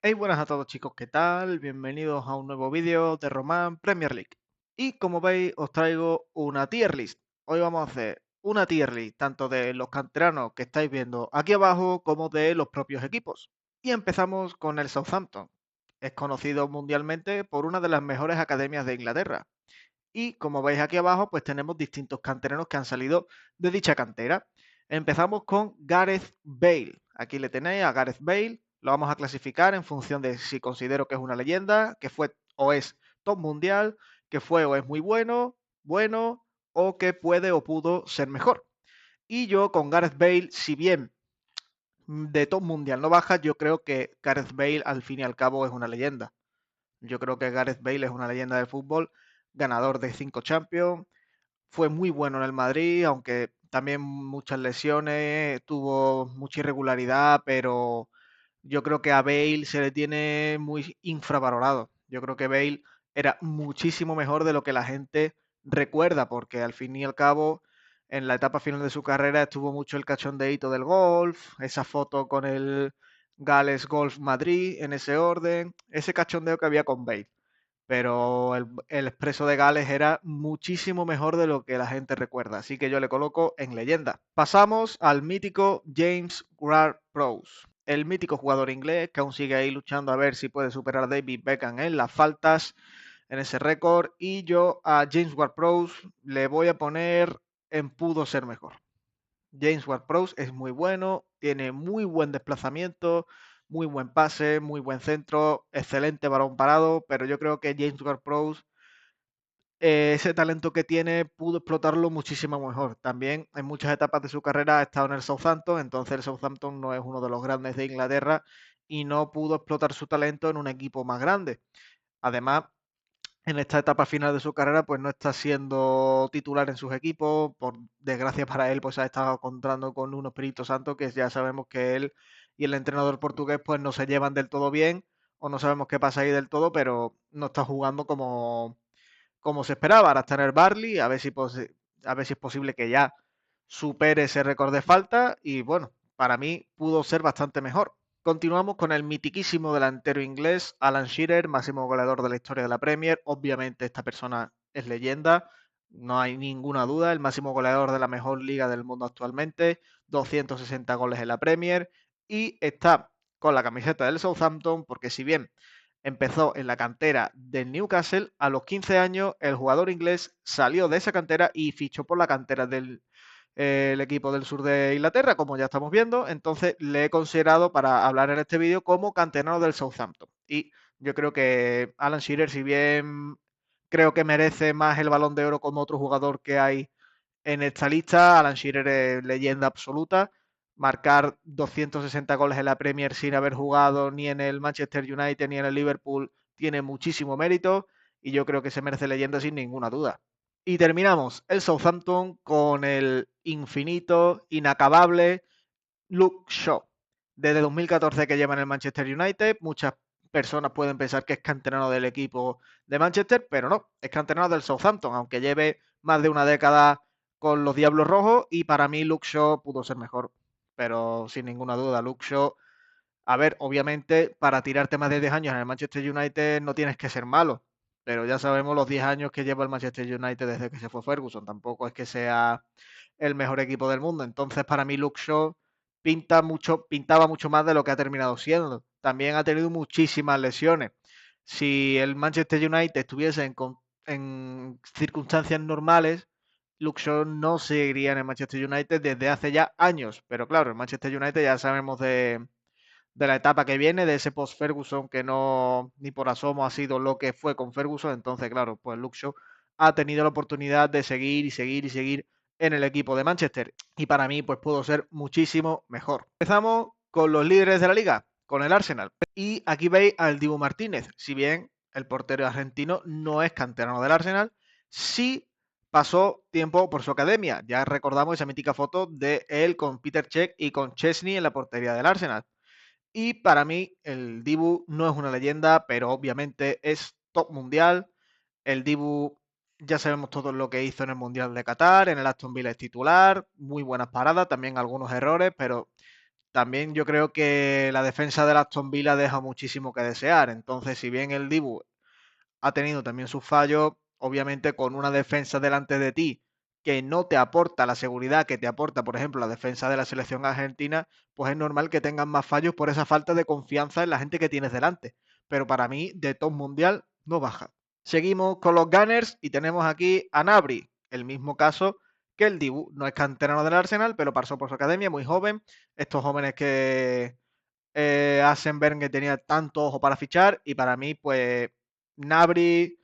Hey, buenas a todos chicos, ¿qué tal? Bienvenidos a un nuevo vídeo de Román Premier League. Y como veis, os traigo una tier list. Hoy vamos a hacer una tier list tanto de los canteranos que estáis viendo aquí abajo como de los propios equipos. Y empezamos con el Southampton. Es conocido mundialmente por una de las mejores academias de Inglaterra. Y como veis aquí abajo, pues tenemos distintos canteranos que han salido de dicha cantera. Empezamos con Gareth Bale. Aquí le tenéis a Gareth Bale. Lo vamos a clasificar en función de si considero que es una leyenda, que fue o es top mundial, que fue o es muy bueno, bueno, o que puede o pudo ser mejor. Y yo con Gareth Bale, si bien de top mundial no baja, yo creo que Gareth Bale al fin y al cabo es una leyenda. Yo creo que Gareth Bale es una leyenda del fútbol, ganador de 5 Champions, fue muy bueno en el Madrid, aunque también muchas lesiones, tuvo mucha irregularidad, pero yo creo que a Bale se le tiene muy infravalorado. Yo creo que Bale era muchísimo mejor de lo que la gente recuerda, porque al fin y al cabo, en la etapa final de su carrera estuvo mucho el cachondeíto del golf, esa foto con el Gales Golf Madrid en ese orden, ese cachondeo que había con Bale, pero el Expreso de Gales era muchísimo mejor de lo que la gente recuerda, así que yo le coloco en leyenda. Pasamos al mítico James Ward-Prowse, el mítico jugador inglés que aún sigue ahí luchando a ver si puede superar a David Beckham en las faltas, en ese récord, y yo a James Ward-Prowse le voy a poner en pudo ser mejor. James Ward-Prowse es muy bueno, tiene muy buen desplazamiento, muy buen pase, muy buen centro, excelente balón parado, pero yo creo que James Ward-Prowse, ese talento que tiene, pudo explotarlo muchísimo mejor. También en muchas etapas de su carrera ha estado en el Southampton, entonces el Southampton no es uno de los grandes de Inglaterra y no pudo explotar su talento en un equipo más grande. Además, en esta etapa final de su carrera, pues no está siendo titular en sus equipos. Por desgracia para él, pues ha estado contando con un Espíritu Santo que ya sabemos que él y el entrenador portugués pues no se llevan del todo bien, o no sabemos qué pasa ahí del todo, pero no está jugando como se esperaba. Ahora está en el Barley, a ver si es posible que ya supere ese récord de falta y bueno, para mí pudo ser bastante mejor. Continuamos con el mitiquísimo delantero inglés Alan Shearer, máximo goleador de la historia de la Premier. Obviamente esta persona es leyenda, no hay ninguna duda, el máximo goleador de la mejor liga del mundo actualmente, 260 goles en la Premier y está con la camiseta del Southampton porque si bien empezó en la cantera del Newcastle, a los 15 años el jugador inglés salió de esa cantera y fichó por la cantera del el equipo del sur de Inglaterra, como ya estamos viendo. Entonces le he considerado para hablar en este vídeo como canterano del Southampton. Y yo creo que Alan Shearer, si bien creo que merece más el Balón de Oro como otro jugador que hay en esta lista, Alan Shearer es leyenda absoluta. Marcar 260 goles en la Premier sin haber jugado ni en el Manchester United ni en el Liverpool tiene muchísimo mérito y yo creo que se merece leyenda sin ninguna duda. Y terminamos el Southampton con el infinito, inacabable Luke Shaw. Desde 2014 que lleva en el Manchester United, muchas personas pueden pensar que es canterano del equipo de Manchester, pero no, es canterano del Southampton, aunque lleve más de una década con los Diablos Rojos y para mí Luke Shaw pudo ser mejor, pero sin ninguna duda, Luke Shaw, a ver, obviamente para tirarte más de 10 años en el Manchester United no tienes que ser malo, pero ya sabemos los 10 años que lleva el Manchester United desde que se fue Ferguson, tampoco es que sea el mejor equipo del mundo, entonces para mí Luke Shaw pintaba mucho más de lo que ha terminado siendo. También ha tenido muchísimas lesiones. Si el Manchester United estuviese en circunstancias normales, Luke Shaw no seguiría en el Manchester United desde hace ya años. Pero claro, el Manchester United ya sabemos de la etapa que viene, de ese post-Ferguson que no ni por asomo ha sido lo que fue con Ferguson. Entonces, claro, pues Luke Shaw ha tenido la oportunidad de seguir y seguir y seguir en el equipo de Manchester. Y para mí, pues pudo ser muchísimo mejor. Empezamos con los líderes de la liga, con el Arsenal. Y aquí veis al Dibu Martínez. Si bien el portero argentino no es canterano del Arsenal, sí pasó tiempo por su academia. Ya recordamos esa mítica foto de él con Peter Cech y con Chesney en la portería del Arsenal. Y para mí, el Dibu no es una leyenda, pero obviamente es top mundial. El Dibu, ya sabemos todo lo que hizo en el Mundial de Qatar, en el Aston Villa es titular, muy buenas paradas, también algunos errores, pero también yo creo que la defensa de Aston Villa deja muchísimo que desear. Entonces, si bien el Dibu ha tenido también sus fallos, obviamente con una defensa delante de ti que no te aporta la seguridad que te aporta, por ejemplo, la defensa de la selección argentina, pues es normal que tengan más fallos por esa falta de confianza en la gente que tienes delante. Pero para mí, de top mundial, no baja. Seguimos con los Gunners y tenemos aquí a Nabri, el mismo caso que el Dibu. No es canterano del Arsenal, pero pasó por su academia, muy joven. Estos jóvenes que hacen ver que tenía tanto ojo para fichar y para mí, pues Nabri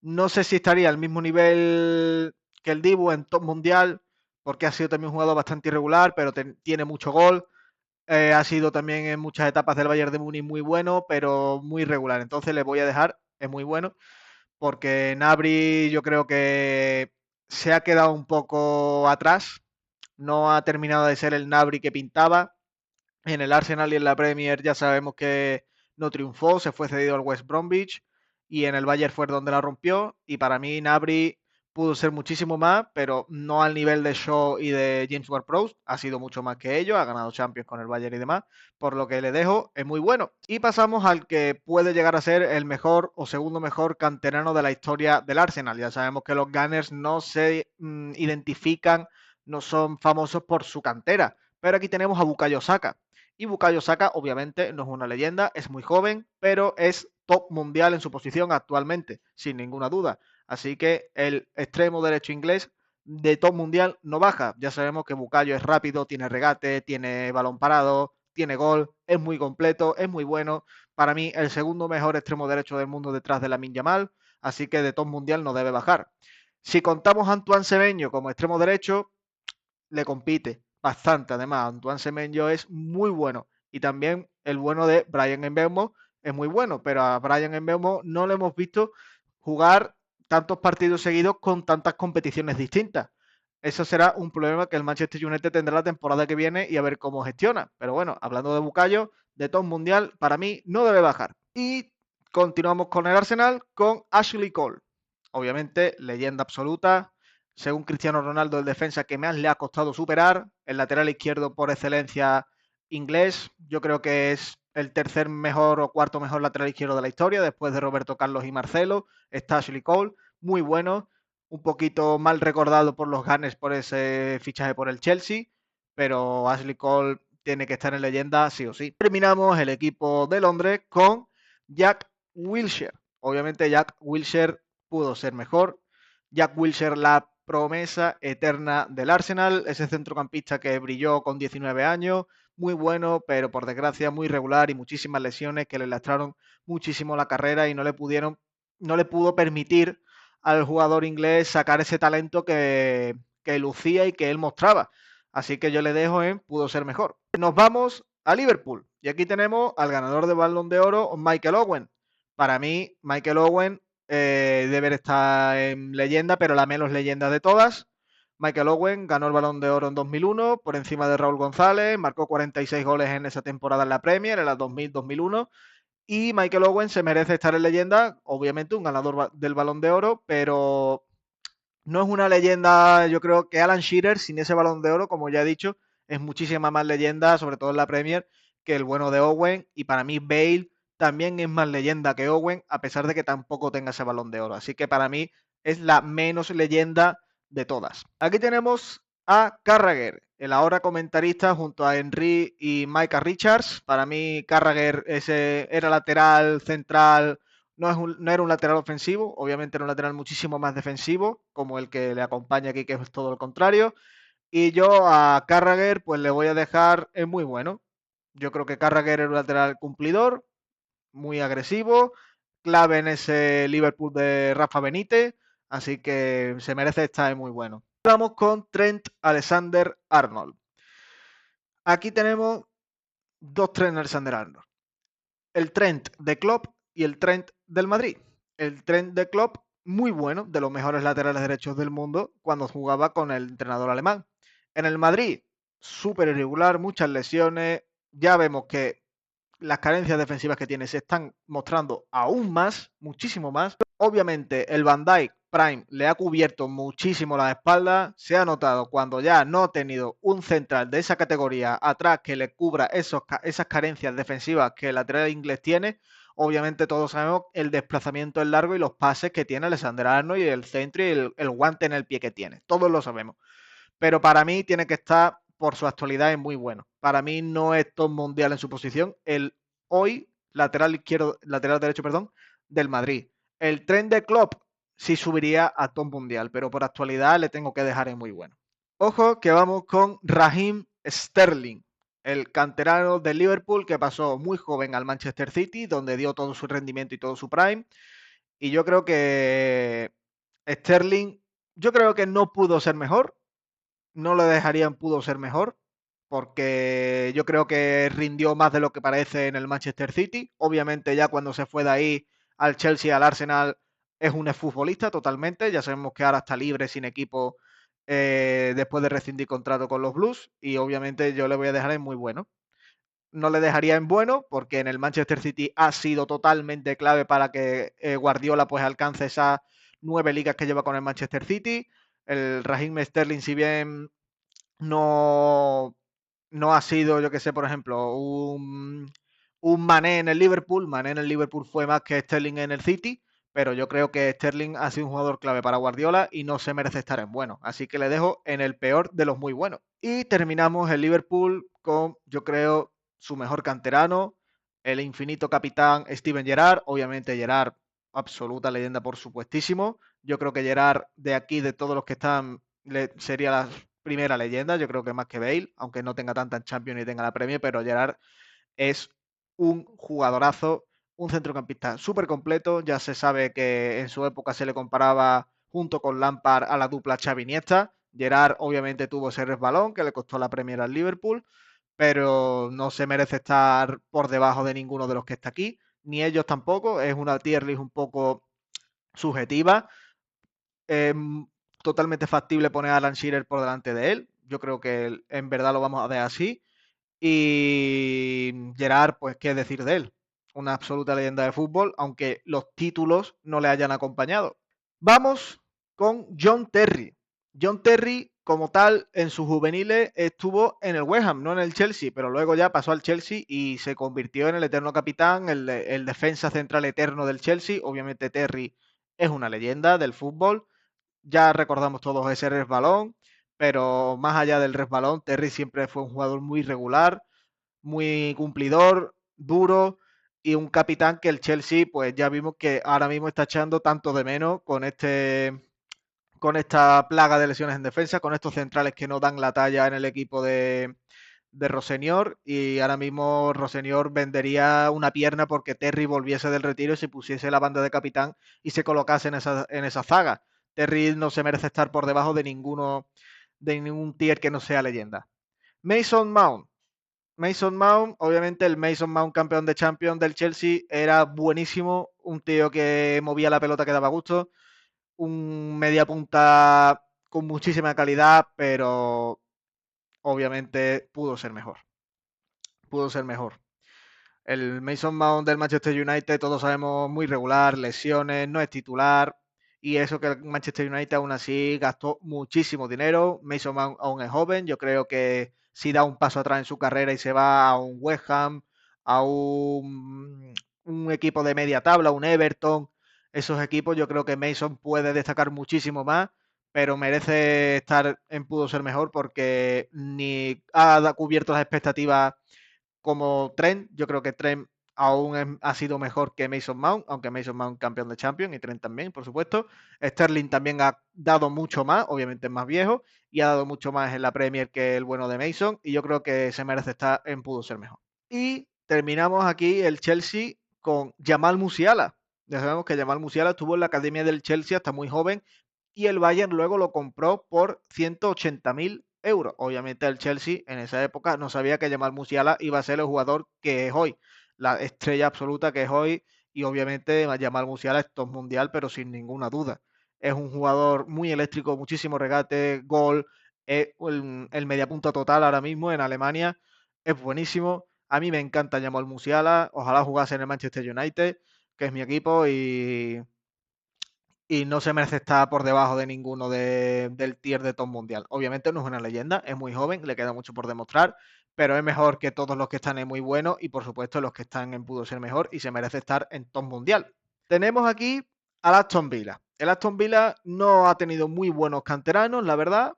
no sé si estaría al mismo nivel que el Dibu en top mundial, porque ha sido también un jugador bastante irregular, pero tiene mucho gol. Ha sido también en muchas etapas del Bayern de Múnich muy bueno, pero muy irregular. Entonces le voy a dejar, es muy bueno, porque Nabri yo creo que se ha quedado un poco atrás. No ha terminado de ser el Nabri que pintaba. En el Arsenal y en la Premier ya sabemos que no triunfó, se fue cedido al West Bromwich y en el Bayern fue donde la rompió. Y para mí Gnabry pudo ser muchísimo más, pero no al nivel de Shaw y de James Ward-Prowse. Ha sido mucho más que ellos, ha ganado Champions con el Bayern y demás, por lo que le dejo, es muy bueno. Y pasamos al que puede llegar a ser el mejor o segundo mejor canterano de la historia del Arsenal. Ya sabemos que los Gunners no se identifican, no son famosos por su cantera, pero aquí tenemos a Bukayo Saka. Y Bukayo Saka, obviamente, no es una leyenda, es muy joven, pero es top mundial en su posición actualmente, sin ninguna duda. Así que el extremo derecho inglés de top mundial no baja. Ya sabemos que Bukayo es rápido, tiene regate, tiene balón parado, tiene gol, es muy completo, es muy bueno. Para mí, el segundo mejor extremo derecho del mundo detrás de Lamine Yamal, así que de top mundial no debe bajar. Si contamos a Antoine Semenyo como extremo derecho, le compite bastante. Además, Antoine Semenyo es muy bueno. Y también el bueno de Brian Mbeumo es muy bueno, pero a Brian Mbeumo no le hemos visto jugar tantos partidos seguidos con tantas competiciones distintas. Eso será un problema que el Manchester United tendrá la temporada que viene y a ver cómo gestiona. Pero bueno, hablando de Bukayo, de top mundial, para mí no debe bajar. Y continuamos con el Arsenal, con Ashley Cole. Obviamente, leyenda absoluta, según Cristiano Ronaldo, el defensa que más le ha costado superar, el lateral izquierdo por excelencia inglés. Yo creo que es el tercer mejor o cuarto mejor lateral izquierdo de la historia, después de Roberto Carlos y Marcelo. Está Ashley Cole, muy bueno, un poquito mal recordado por los Gunners por ese fichaje por el Chelsea, pero Ashley Cole tiene que estar en leyenda sí o sí. Terminamos el equipo de Londres con Jack Wilshere. Obviamente Jack Wilshere pudo ser mejor. Jack Wilshere, la promesa eterna del Arsenal, ese centrocampista que brilló con 19 años, muy bueno, pero por desgracia muy regular y muchísimas lesiones que le lastraron muchísimo la carrera y no le pudo permitir al jugador inglés sacar ese talento que lucía y que él mostraba. Así que yo le dejo en pudo ser mejor. Nos vamos a Liverpool y aquí tenemos al ganador de Balón de Oro, Michael Owen. Para mí, Michael Owen debe estar en leyenda, pero la menos leyenda de todas. Michael Owen ganó el Balón de Oro en 2001 por encima de Raúl González, marcó 46 goles en esa temporada en la Premier, en la 2000-2001, y Michael Owen se merece estar en leyenda, obviamente un ganador del Balón de Oro, pero no es una leyenda, yo creo que Alan Shearer sin ese Balón de Oro, como ya he dicho, es muchísima más leyenda, sobre todo en la Premier, que el bueno de Owen, y para mí Bale también es más leyenda que Owen, a pesar de que tampoco tenga ese Balón de Oro. Así que para mí es la menos leyenda de todas. Aquí tenemos a Carragher, el ahora comentarista junto a Henry y Micah Richards. Para mí Carragher ese era lateral central, no era un lateral ofensivo, obviamente era un lateral muchísimo más defensivo, como el que le acompaña aquí, que es todo lo contrario. Y yo a Carragher, pues le voy a dejar en muy bueno. Yo creo que Carragher era un lateral cumplidor, muy agresivo, clave en ese Liverpool de Rafa Benítez, así que se merece estar en muy bueno. Vamos con Trent Alexander-Arnold. Aquí tenemos dos Trent Alexander-Arnold. El Trent de Klopp y el Trent del Madrid. El Trent de Klopp, muy bueno, de los mejores laterales derechos del mundo cuando jugaba con el entrenador alemán. En el Madrid, súper irregular, muchas lesiones. Ya vemos que las carencias defensivas que tiene se están mostrando aún más, muchísimo más. Obviamente, el Van Dijk prime le ha cubierto muchísimo la espalda. Se ha notado cuando ya no ha tenido un central de esa categoría atrás que le cubra esas carencias defensivas que el lateral inglés tiene. Obviamente todos sabemos el desplazamiento es largo y los pases que tiene Alexander Arnold y el centro y el guante en el pie que tiene. Todos lo sabemos. Pero para mí tiene que estar, por su actualidad, es muy bueno. Para mí no es top mundial en su posición. El hoy lateral izquierdo, lateral derecho, perdón, del Madrid. El tren de Klopp sí subiría a top mundial, pero por actualidad le tengo que dejar en muy bueno. Ojo que vamos con Raheem Sterling, el canterano del Liverpool que pasó muy joven al Manchester City, donde dio todo su rendimiento y todo su prime. Y yo creo que Sterling, yo creo que no pudo ser mejor, no lo dejarían pudo ser mejor, porque yo creo que rindió más de lo que parece en el Manchester City. Obviamente ya cuando se fue de ahí al Chelsea, al Arsenal, es un exfutbolista totalmente. Ya sabemos que ahora está libre, sin equipo, después de rescindir contrato con los Blues, y obviamente yo le voy a dejar en muy bueno. No le dejaría en bueno porque en el Manchester City ha sido totalmente clave para que Guardiola pues alcance esas 9 ligas que lleva con el Manchester City. El Raheem Sterling, si bien no, no ha sido, yo que sé, por ejemplo, un Mané en el Liverpool. Mané en el Liverpool fue más que Sterling en el City, pero yo creo que Sterling ha sido un jugador clave para Guardiola y no se merece estar en bueno. Así que le dejo en el peor de los muy buenos. Y terminamos el Liverpool con, yo creo, su mejor canterano, el infinito capitán Steven Gerrard. Obviamente Gerrard, absoluta leyenda por supuestísimo. Yo creo que Gerrard, de aquí, de todos los que están, sería la primera leyenda, yo creo que más que Bale, aunque no tenga tanta en Champions ni tenga la Premier, pero Gerrard es un jugadorazo, un centrocampista súper completo. Ya se sabe que en su época se le comparaba junto con Lampard a la dupla Xavi-Iniesta. Gerrard obviamente tuvo ese resbalón que le costó la Premier al Liverpool, pero no se merece estar por debajo de ninguno de los que está aquí, ni ellos tampoco. Es una tier list un poco subjetiva. Es totalmente factible poner a Alan Shearer por delante de él. Yo creo que en verdad lo vamos a ver así. Y Gerard, pues qué decir de él. Una absoluta leyenda de fútbol, aunque los títulos no le hayan acompañado. Vamos con John Terry. John Terry, como tal, en sus juveniles estuvo en el West Ham, no en el Chelsea, pero luego ya pasó al Chelsea y se convirtió en el eterno capitán, el defensa central eterno del Chelsea. Obviamente Terry es una leyenda del fútbol. Ya recordamos todos ese resbalón, pero más allá del resbalón, Terry siempre fue un jugador muy regular, muy cumplidor, duro y un capitán que el Chelsea, pues ya vimos que ahora mismo está echando tanto de menos con esta plaga de lesiones en defensa, con estos centrales que no dan la talla en el equipo de Rossenior, y ahora mismo Rossenior vendería una pierna porque Terry volviese del retiro y se pusiese la banda de capitán y se colocase en esa zaga. Terry no se merece estar por debajo de ningún tier que no sea leyenda. Mason Mount. Mason Mount, obviamente el Mason Mount campeón de Champions del Chelsea era buenísimo, un tío que movía la pelota que daba gusto, un media punta con muchísima calidad, pero obviamente pudo ser mejor. Pudo ser mejor. El Mason Mount del Manchester United, todos sabemos, muy regular, lesiones, no es titular. Y eso que el Manchester United aún así gastó muchísimo dinero. Mason Mount aún es joven. Yo creo que si da un paso atrás en su carrera y se va a un West Ham, a un equipo de media tabla, un Everton, esos equipos, yo creo que Mason puede destacar muchísimo más, pero merece estar en pudo ser mejor porque ni ha cubierto las expectativas como Trent. Yo creo que Trent aún ha sido mejor que Mason Mount, aunque Mason Mount campeón de Champions y Trent también, por supuesto. Sterling también ha dado mucho más, obviamente es más viejo, y ha dado mucho más en la Premier que el bueno de Mason, y yo creo que se merece estar en pudo ser mejor. Y terminamos aquí el Chelsea con Jamal Musiala. Ya sabemos que Jamal Musiala estuvo en la academia del Chelsea hasta muy joven y el Bayern luego lo compró por 180.000 euros. Obviamente el Chelsea en esa época no sabía que Jamal Musiala iba a ser el jugador que es hoy, la estrella absoluta que es hoy, y obviamente Jamal Musiala es top mundial, pero sin ninguna duda. Es un jugador muy eléctrico, muchísimo regate, gol, es el mediapunta total ahora mismo en Alemania, es buenísimo. A mí me encanta Jamal Musiala, ojalá jugase en el Manchester United, que es mi equipo, y no se merece estar por debajo de ninguno del tier de top mundial. Obviamente no es una leyenda, es muy joven, le queda mucho por demostrar, pero es mejor que todos los que están en muy buenos y por supuesto los que están en pudo ser mejor y se merece estar en top mundial. Tenemos aquí al Aston Villa. El Aston Villa no ha tenido muy buenos canteranos, la verdad.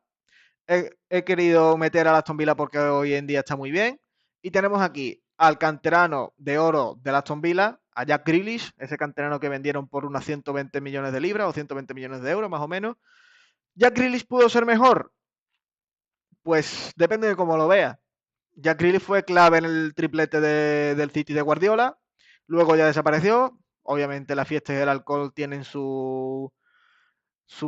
He querido meter al Aston Villa porque hoy en día está muy bien. Y tenemos aquí al canterano de oro del Aston Villa, a Jack Grealish, ese canterano que vendieron por unas 120 millones de libras o 120 millones de euros más o menos. ¿Jack Grealish pudo ser mejor? Pues depende de cómo lo vea. Jack Grealish fue clave en el triplete del City de Guardiola, luego ya desapareció. Obviamente la fiesta y el alcohol tienen su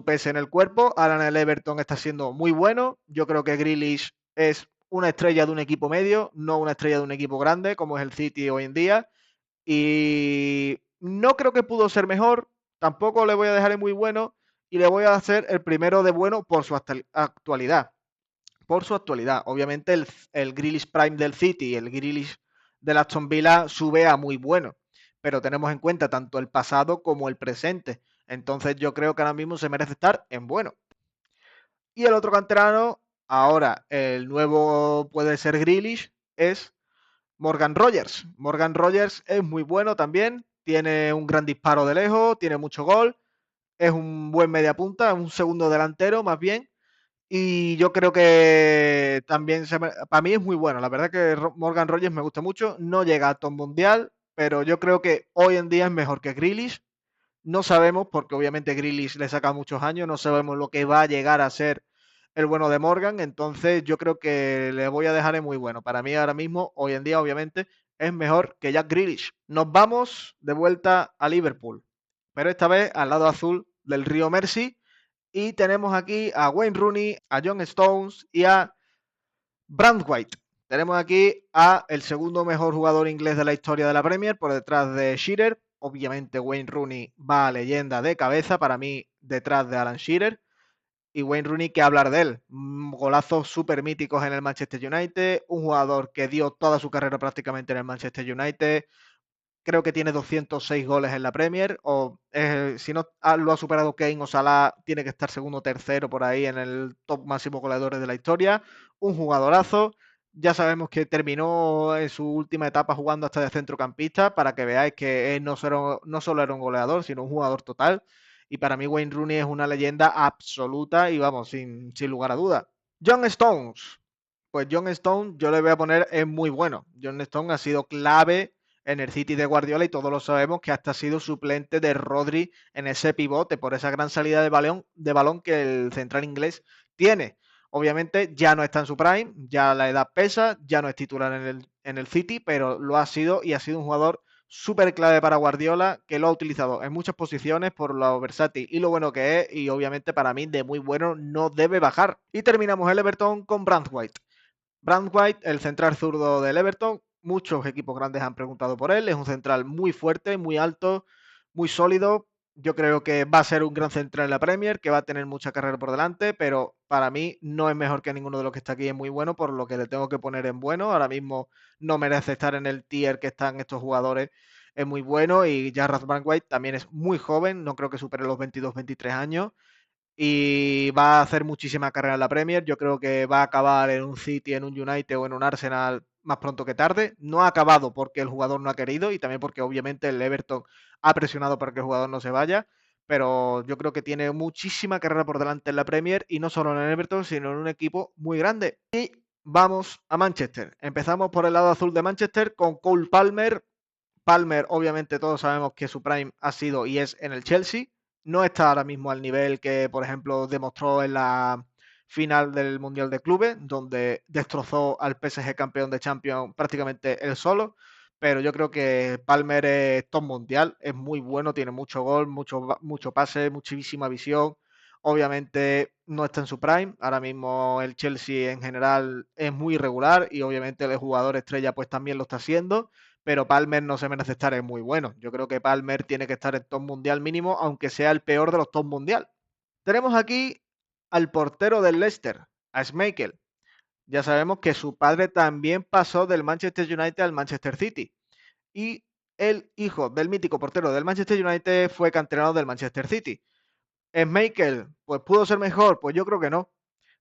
peso en el cuerpo. Ahora en el Everton está siendo muy bueno. Yo creo que Grealish es una estrella de un equipo medio, no una estrella de un equipo grande, como es el City hoy en día. Y no creo que pudo ser mejor. Tampoco le voy a dejar en muy bueno. Y le voy a hacer el primero de bueno por su actualidad. Por su actualidad. Obviamente el Grealish Prime del City y el Grealish del Aston Villa sube a muy bueno. Pero tenemos en cuenta tanto el pasado como el presente. Entonces yo creo que ahora mismo se merece estar en bueno. Y el otro canterano, ahora el nuevo puede ser Grealish, es Morgan Rogers. Morgan Rogers es muy bueno también, tiene un gran disparo de lejos, tiene mucho gol, es un buen mediapunta, un segundo delantero más bien. Y yo creo que también para mí es muy bueno. La verdad que Morgan Rogers me gusta mucho. No llega a top mundial, pero yo creo que hoy en día es mejor que Grealish. No sabemos, porque obviamente Grealish le saca muchos años, no sabemos lo que va a llegar a ser el bueno de Morgan, entonces yo creo que le voy a dejar en muy bueno. Para mí ahora mismo, hoy en día, obviamente, es mejor que Jack Grealish. Nos vamos de vuelta a Liverpool, pero esta vez al lado azul del río Mersey, y tenemos aquí a Wayne Rooney, a John Stones y a Brandwhite. Tenemos aquí a el segundo mejor jugador inglés de la historia de la Premier, por detrás de Shearer. Obviamente Wayne Rooney va a leyenda de cabeza, para mí detrás de Alan Shearer. Y Wayne Rooney, ¿qué hablar de él? Golazos súper míticos en el Manchester United, un jugador que dio toda su carrera prácticamente en el Manchester United, creo que tiene 206 goles en la Premier, o si no lo ha superado Kane o Salah, tiene que estar segundo o tercero por ahí en el top máximo goleadores de la historia. Un jugadorazo. Ya sabemos que terminó en su última etapa jugando hasta de centrocampista, para que veáis que él no solo era un goleador, sino un jugador total. Y para mí Wayne Rooney es una leyenda absoluta y vamos, sin lugar a duda. John Stones. Pues John Stone yo le voy a poner es muy bueno. John Stone ha sido clave en el City de Guardiola y todos lo sabemos que hasta ha sido suplente de Rodri en ese pivote por esa gran salida de balón que el central inglés tiene. Obviamente ya no está en su prime, ya la edad pesa, ya no es titular en el City, pero lo ha sido y ha sido un jugador súper clave para Guardiola, que lo ha utilizado en muchas posiciones por lo versátil y lo bueno que es, y obviamente para mí de muy bueno no debe bajar. Y terminamos el Everton con Brandwhite. White, el central zurdo del Everton, muchos equipos grandes han preguntado por él, es un central muy fuerte, muy alto, muy sólido. Yo creo que va a ser un gran central en la Premier, que va a tener mucha carrera por delante, pero para mí no es mejor que ninguno de los que está aquí, es muy bueno, por lo que le tengo que poner en bueno. Ahora mismo no merece estar en el tier que están estos jugadores, es muy bueno, y Jarrah White también es muy joven, no creo que supere los 22-23 años, y va a hacer muchísima carrera en la Premier. Yo creo que va a acabar en un City, en un United o en un Arsenal más pronto que tarde. No ha acabado porque el jugador no ha querido y también porque obviamente el Everton ha presionado para que el jugador no se vaya. Pero yo creo que tiene muchísima carrera por delante en la Premier y no solo en el Everton, sino en un equipo muy grande. Y vamos a Manchester. Empezamos por el lado azul de Manchester con Cole Palmer. Palmer, obviamente todos sabemos que su prime ha sido y es en el Chelsea. No está ahora mismo al nivel que, por ejemplo, demostró en la final del Mundial de Clubes, donde destrozó al PSG campeón de Champions prácticamente él solo. Pero yo creo que Palmer es top mundial, es muy bueno, tiene mucho gol, mucho pase, muchísima visión. Obviamente no está en su prime. Ahora mismo el Chelsea en general es muy irregular y obviamente el jugador estrella pues también lo está haciendo, pero Palmer no se merece estar en muy bueno. Yo creo que Palmer tiene que estar en top mundial mínimo, aunque sea el peor de los top mundial. Tenemos aquí al portero del Leicester, a Schmeichel. Ya sabemos que su padre también pasó del Manchester United al Manchester City. Y el hijo del mítico portero del Manchester United fue canterano del Manchester City. Schmeichel, pues pudo ser mejor, pues yo creo que no,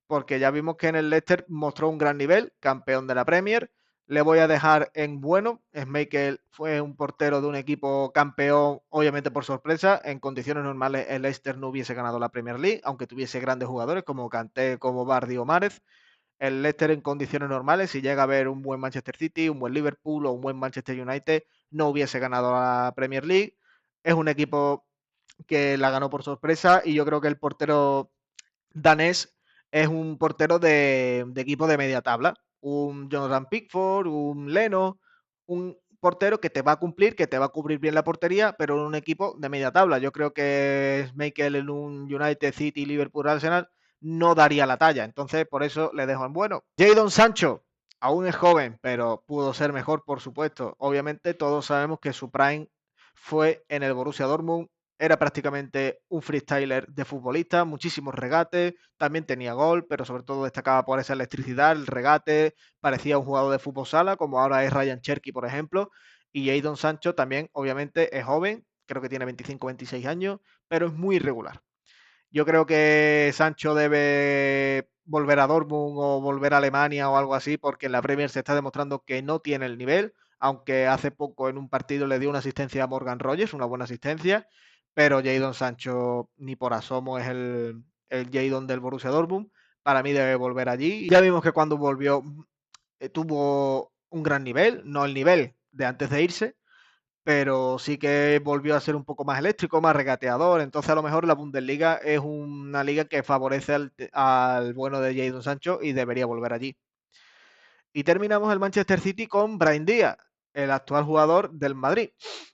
porque ya vimos que en el Leicester mostró un gran nivel, campeón de la Premier. Le voy a dejar en bueno. Schmeichel fue un portero de un equipo campeón, obviamente por sorpresa. En condiciones normales el Leicester no hubiese ganado la Premier League, aunque tuviese grandes jugadores como Kanté, como Vardy o Márez. El Leicester en condiciones normales, si llega a ver un buen Manchester City, un buen Liverpool o un buen Manchester United, no hubiese ganado la Premier League. Es un equipo que la ganó por sorpresa y yo creo que el portero danés es un portero de equipo de media tabla. Un Jonathan Pickford, un Leno, un portero que te va a cumplir, que te va a cubrir bien la portería, pero en un equipo de media tabla. Yo creo que Michael en un United City, Liverpool, Arsenal no daría la talla. Entonces, por eso le dejo en bueno. Jadon Sancho, aún es joven, pero pudo ser mejor, por supuesto. Obviamente, todos sabemos que su prime fue en el Borussia Dortmund. Era prácticamente un freestyler de futbolista, muchísimos regates, también tenía gol, pero sobre todo destacaba por esa electricidad, el regate, parecía un jugador de fútbol sala, como ahora es Ryan Cherky, por ejemplo, y Jadon Sancho también, obviamente, es joven, creo que tiene 25 o 26 años, pero es muy irregular. Yo creo que Sancho debe volver a Dortmund o volver a Alemania o algo así, porque en la Premier se está demostrando que no tiene el nivel, aunque hace poco en un partido le dio una asistencia a Morgan Rogers, una buena asistencia, pero Jadon Sancho ni por asomo es el Jadon del Borussia Dortmund. Para mí debe volver allí. Ya vimos que cuando volvió tuvo un gran nivel, no el nivel de antes de irse, pero sí que volvió a ser un poco más eléctrico, más regateador. Entonces, a lo mejor la Bundesliga es una liga que favorece al bueno de Jadon Sancho y debería volver allí. Y terminamos el Manchester City con Brahim Díaz, el actual jugador del Madrid.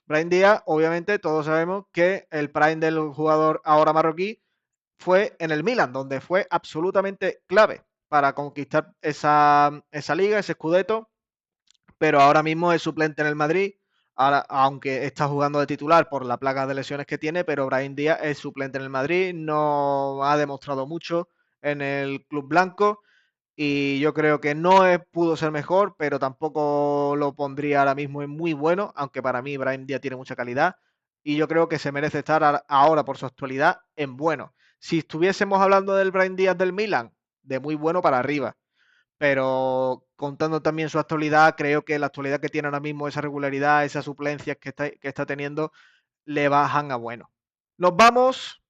Brahim Díaz, obviamente, todos sabemos que el prime del jugador ahora marroquí fue en el Milan, donde fue absolutamente clave para conquistar esa liga, ese Scudetto, pero ahora mismo es suplente en el Madrid, ahora, aunque está jugando de titular por la plaga de lesiones que tiene, pero Brahim Díaz es suplente en el Madrid, no ha demostrado mucho en el club blanco y yo creo que no pudo ser mejor, pero tampoco lo pondría ahora mismo en muy bueno, aunque para mí Brahim Díaz tiene mucha calidad y yo creo que se merece estar ahora por su actualidad en bueno. Si estuviésemos hablando del Brahim Díaz del Milan, de muy bueno para arriba, pero contando también su actualidad, creo que la actualidad que tiene ahora mismo, esa regularidad, esas suplencias que está teniendo, le bajan a bueno. Nos vamos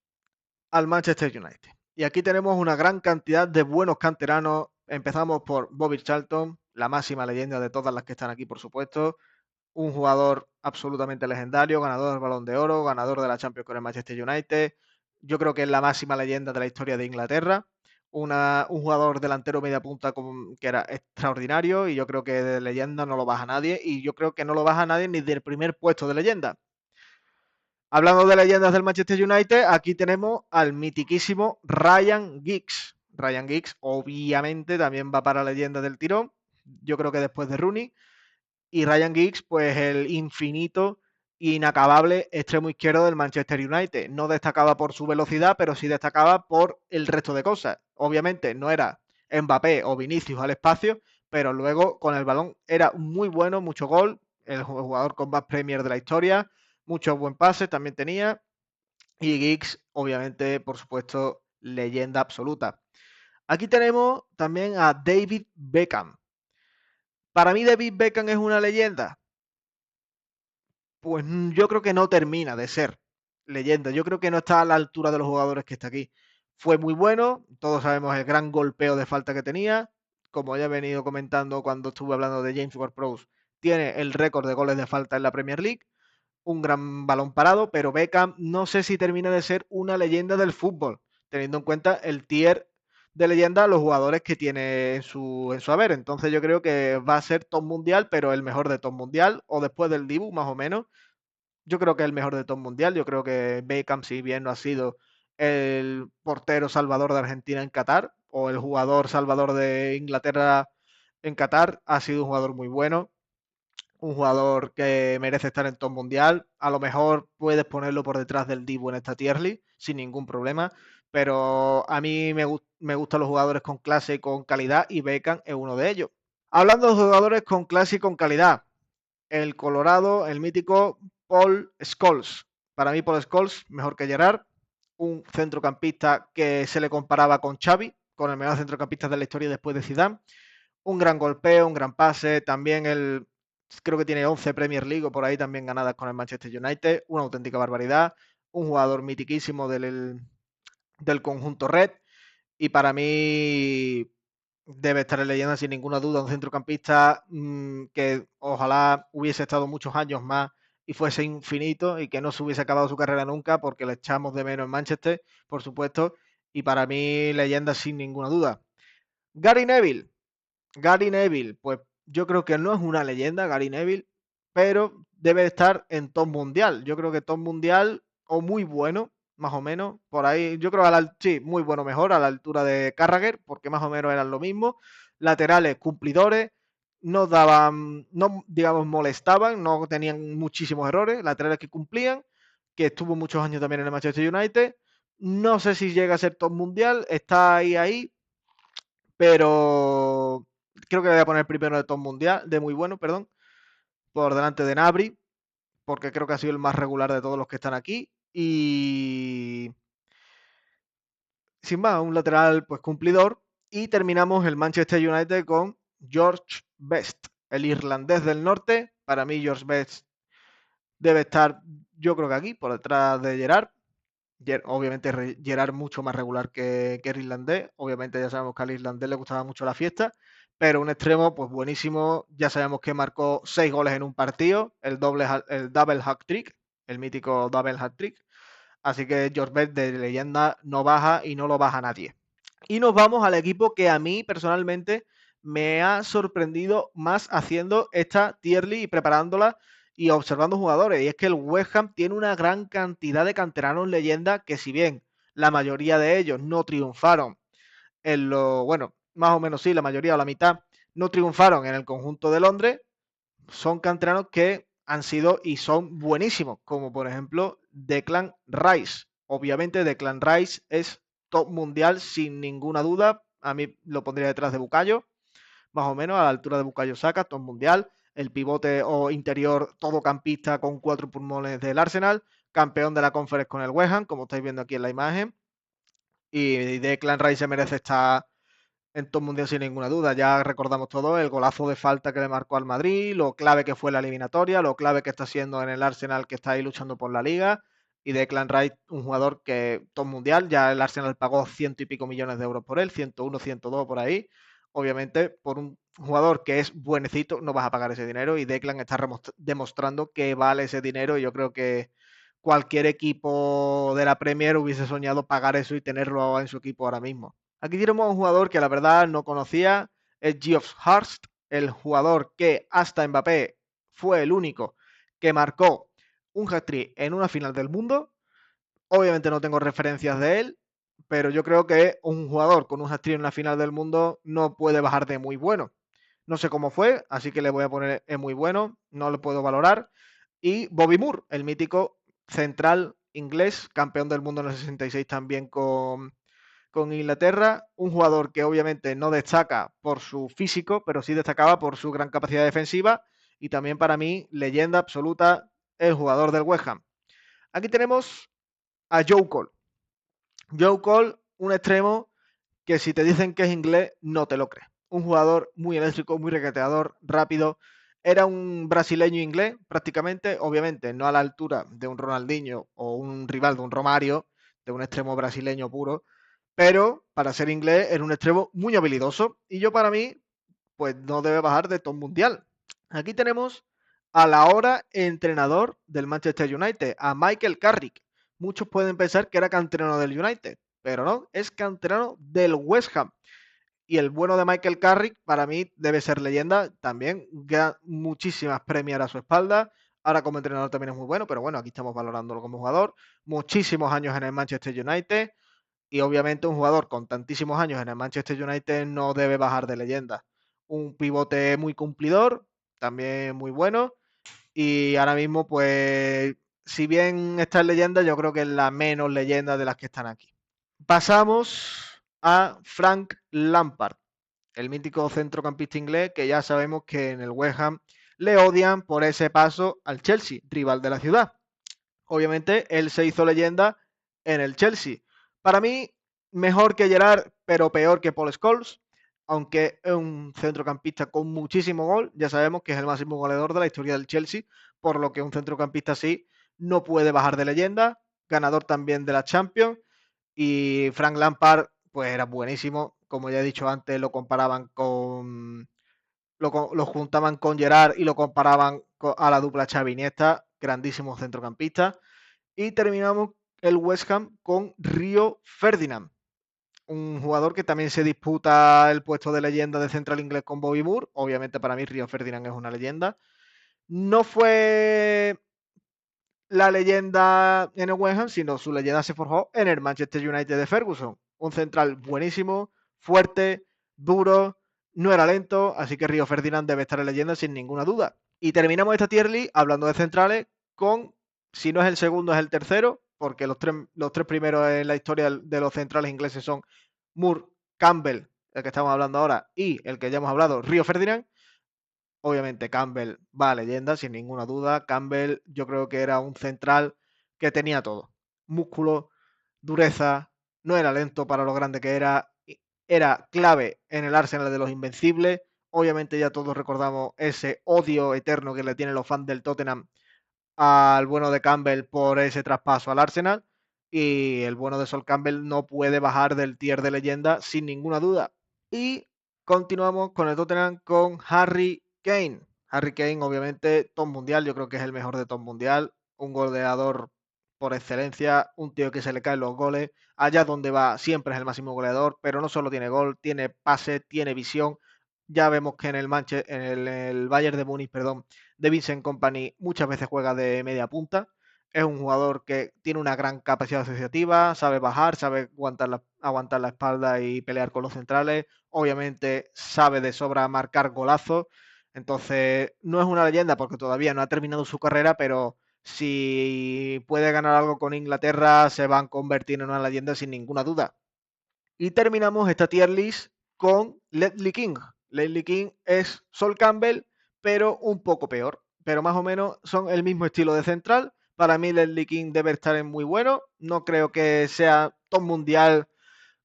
al Manchester United. Y aquí tenemos una gran cantidad de buenos canteranos. Empezamos por Bobby Charlton, la máxima leyenda de todas las que están aquí, por supuesto. Un jugador absolutamente legendario, ganador del Balón de Oro, ganador de la Champions con el Manchester United. Yo creo que es la máxima leyenda de la historia de Inglaterra. Un jugador delantero media punta que era extraordinario y yo creo que de leyenda no lo baja nadie y yo creo que no lo baja nadie ni del primer puesto de leyenda. Hablando de leyendas del Manchester United, aquí tenemos al mitiquísimo Ryan Giggs. Ryan Giggs obviamente también va para leyendas del tirón, yo creo que después de Rooney. Y Ryan Giggs, pues el infinito e inacabable extremo izquierdo del Manchester United. No destacaba por su velocidad, pero sí destacaba por el resto de cosas. Obviamente no era Mbappé o Vinicius al espacio, pero luego con el balón era muy bueno, mucho gol, el jugador con más Premier de la historia, muchos buen pases también tenía. Y Giggs, obviamente, por supuesto, leyenda absoluta. Aquí tenemos también a David Beckham. Para mí David Beckham es una leyenda. Pues yo creo que no termina de ser leyenda. Yo creo que no está a la altura de los jugadores que está aquí. Fue muy bueno, todos sabemos el gran golpeo de falta que tenía. Como ya he venido comentando cuando estuve hablando de James Ward-Prowse, tiene el récord de goles de falta en la Premier League. Un gran balón parado, pero Beckham no sé si termina de ser una leyenda del fútbol, teniendo en cuenta el tier de leyenda los jugadores que tiene en su haber. Entonces yo creo que va a ser top mundial, pero el mejor de top mundial, o después del Dibu, más o menos. Yo creo que es el mejor de top mundial. Yo creo que Beckham, si bien no ha sido el portero salvador de Argentina en Qatar, o el jugador salvador de Inglaterra en Qatar, ha sido un jugador muy bueno, un jugador que merece estar en top mundial. A lo mejor puedes ponerlo por detrás del Dibu en esta tier list sin ningún problema, pero a mí me gustan los jugadores con clase y con calidad y Beckham es uno de ellos. Hablando de jugadores con clase y con calidad, el Colorado, el mítico Paul Scholes. Para mí Paul Scholes mejor que Gerrard. un centrocampista que se le comparaba con Xavi, con el mejor centrocampista de la historia después de Zidane. Un gran golpeo, un gran pase, también creo que tiene 11 Premier League o por ahí también ganadas con el Manchester United, una auténtica barbaridad, un jugador mitiquísimo del conjunto red y para mí debe estar en leyenda sin ninguna duda, un centrocampista que ojalá hubiese estado muchos años más y fuese infinito y que no se hubiese acabado su carrera nunca porque le echamos de menos en Manchester, por supuesto, y para mí leyenda sin ninguna duda. Gary Neville, Gary Neville, pues yo creo que no es una leyenda Gary Neville, pero debe estar en top mundial. Yo creo que top mundial o muy bueno, más o menos, por ahí, yo creo sí, muy bueno mejor, a la altura de Carragher, porque más o menos eran lo mismo. Laterales cumplidores, no daban, no digamos molestaban, no tenían muchísimos errores, laterales que cumplían, que estuvo muchos años también en el Manchester United. No sé si llega a ser top mundial, está ahí, pero creo que voy a poner primero de top mundial, de muy bueno, perdón, por delante de Nabri, porque creo que ha sido el más regular de todos los que están aquí. Y sin más, un lateral pues cumplidor. Y terminamos el Manchester United con George Best, el irlandés del norte. Para mí, George Best debe estar, yo creo que aquí, por detrás de Gerrard. Obviamente Gerard mucho más regular que el irlandés. Obviamente ya sabemos que al irlandés le gustaba mucho la fiesta, pero un extremo pues buenísimo. Ya sabemos que marcó 6 goles en un partido, el double hat trick, el mítico double hat trick. Así que George Best de leyenda no baja y no lo baja nadie. Y nos vamos al equipo que a mí personalmente me ha sorprendido más haciendo esta tier list y preparándola y observando jugadores. Y es que el West Ham tiene una gran cantidad de canteranos leyenda que si bien la mayoría de ellos no triunfaron bueno, más o menos sí, la mayoría o la mitad no triunfaron en el conjunto de Londres, son canteranos que han sido y son buenísimos, como por ejemplo Declan Rice. Obviamente Declan Rice es top mundial sin ninguna duda. A mí lo pondría detrás de Bukayo, más o menos a la altura de Bukayo Saka, top mundial. El pivote o interior todocampista con 4 pulmones del Arsenal, campeón de la Conference con el West Ham, como estáis viendo aquí en la imagen. Y Declan Rice se merece estar en todo mundial sin ninguna duda. Ya recordamos todo el golazo de falta que le marcó al Madrid, lo clave que fue la eliminatoria, lo clave que está siendo en el Arsenal que está ahí luchando por la liga. Y Declan Rice, un jugador que todo mundial, ya el Arsenal pagó 100 y pico millones de euros por él, 101, 102 por ahí. Obviamente, por un jugador que es buenecito, no vas a pagar ese dinero y Declan está demostrando que vale ese dinero y yo creo que cualquier equipo de la Premier hubiese soñado pagar eso y tenerlo en su equipo ahora mismo. Aquí tenemos a un jugador que la verdad no conocía, es Geoff Hurst, el jugador que hasta Mbappé fue el único que marcó un hat-trick en una final del mundo. Obviamente no tengo referencias de él, pero yo creo que un jugador con un hat-trick en una final del mundo no puede bajar de muy bueno. No sé cómo fue, así que le voy a poner en muy bueno, no lo puedo valorar. Y Bobby Moore, el mítico central inglés, campeón del mundo en el 66 también con Inglaterra, un jugador que obviamente no destaca por su físico, pero sí destacaba por su gran capacidad defensiva y también para mí leyenda absoluta, el jugador del West Ham. Aquí tenemos a Joe Cole. Joe Cole, un extremo que si te dicen que es inglés, no te lo crees. Un jugador muy eléctrico, muy regateador, rápido. Era un brasileño inglés, prácticamente, obviamente no a la altura de un Ronaldinho o un rival de un Romario, de un extremo brasileño puro, pero para ser inglés era un extremo muy habilidoso y yo para mí, pues no debe bajar de top mundial. Aquí tenemos a la hora entrenador del Manchester United, a Michael Carrick. Muchos pueden pensar que era canterano del United, pero no, es canterano del West Ham. Y el bueno de Michael Carrick para mí debe ser leyenda también, muchísimas premias a su espalda. Ahora como entrenador también es muy bueno, pero bueno, aquí estamos valorándolo como jugador. Muchísimos años en el Manchester United y obviamente un jugador con tantísimos años en el Manchester United no debe bajar de leyenda. Un pivote muy cumplidor, también muy bueno. Y ahora mismo, pues, si bien está en leyenda, yo creo que es la menos leyenda de las que están aquí. Pasamos a Frank Lampard, el mítico centrocampista inglés que ya sabemos que en el West Ham le odian por ese paso al Chelsea, rival de la ciudad. Obviamente, él se hizo leyenda en el Chelsea. Para mí, mejor que Gerrard, pero peor que Paul Scholes, aunque es un centrocampista con muchísimo gol. Ya sabemos que es el máximo goleador de la historia del Chelsea, por lo que un centrocampista así no puede bajar de leyenda. Ganador también de la Champions. Y Frank Lampard, pues era buenísimo. Como ya he dicho antes, lo comparaban con. Lo juntaban con Gerard y lo comparaban a la dupla Xavi Iniesta, grandísimo centrocampista. Y terminamos el West Ham con Río Ferdinand, un jugador que también se disputa el puesto de leyenda de central inglés con Bobby Moore. Obviamente para mí Río Ferdinand es una leyenda. No fue la leyenda en el West Ham, sino su leyenda se forjó en el Manchester United de Ferguson. Un central buenísimo, fuerte, duro, no era lento, así que Río Ferdinand debe estar en leyenda sin ninguna duda. Y terminamos esta tier list hablando de centrales con, si no es el segundo, es el tercero, porque los tres primeros en la historia de los centrales ingleses son Moore, Campbell, el que estamos hablando ahora, y el que ya hemos hablado, Río Ferdinand. Obviamente Campbell va a leyenda, sin ninguna duda. Campbell yo creo que era un central que tenía todo. Músculo, dureza, no era lento para lo grande que era clave en el Arsenal de los Invencibles. Obviamente ya todos recordamos ese odio eterno que le tienen los fans del Tottenham al bueno de Campbell por ese traspaso al Arsenal. Y el bueno de Sol Campbell no puede bajar del tier de leyenda sin ninguna duda. Y continuamos con el Tottenham con Harry Kane. Harry Kane, obviamente, top mundial, yo creo que es el mejor de top mundial, un goleador por excelencia, un tío que se le caen los goles, allá donde va siempre es el máximo goleador, pero no solo tiene gol, tiene pase, tiene visión. Ya vemos que en el Bayern de Múnich, perdón, de Vincent Company muchas veces juega de media punta. Es un jugador que tiene una gran capacidad asociativa, sabe bajar, sabe aguantar la espalda y pelear con los centrales. Obviamente sabe de sobra marcar golazos. Entonces, no es una leyenda porque todavía no ha terminado su carrera, pero si puede ganar algo con Inglaterra, se van a convertir en una leyenda sin ninguna duda. Y terminamos esta tier list con Ledley King. Ledley King es Sol Campbell, pero un poco peor. Pero más o menos son el mismo estilo de central. Para mí Ledley King debe estar en muy bueno. No creo que sea top mundial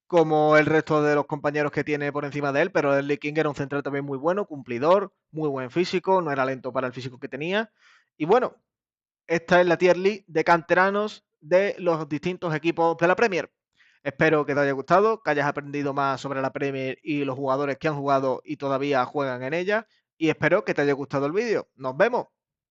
como el resto de los compañeros que tiene por encima de él, pero Ledley King era un central también muy bueno, cumplidor, muy buen físico, no era lento para el físico que tenía. Y bueno, esta es la tier list de canteranos de los distintos equipos de la Premier. Espero que te haya gustado, que hayas aprendido más sobre la Premier y los jugadores que han jugado y todavía juegan en ella. Y espero que te haya gustado el vídeo. Nos vemos.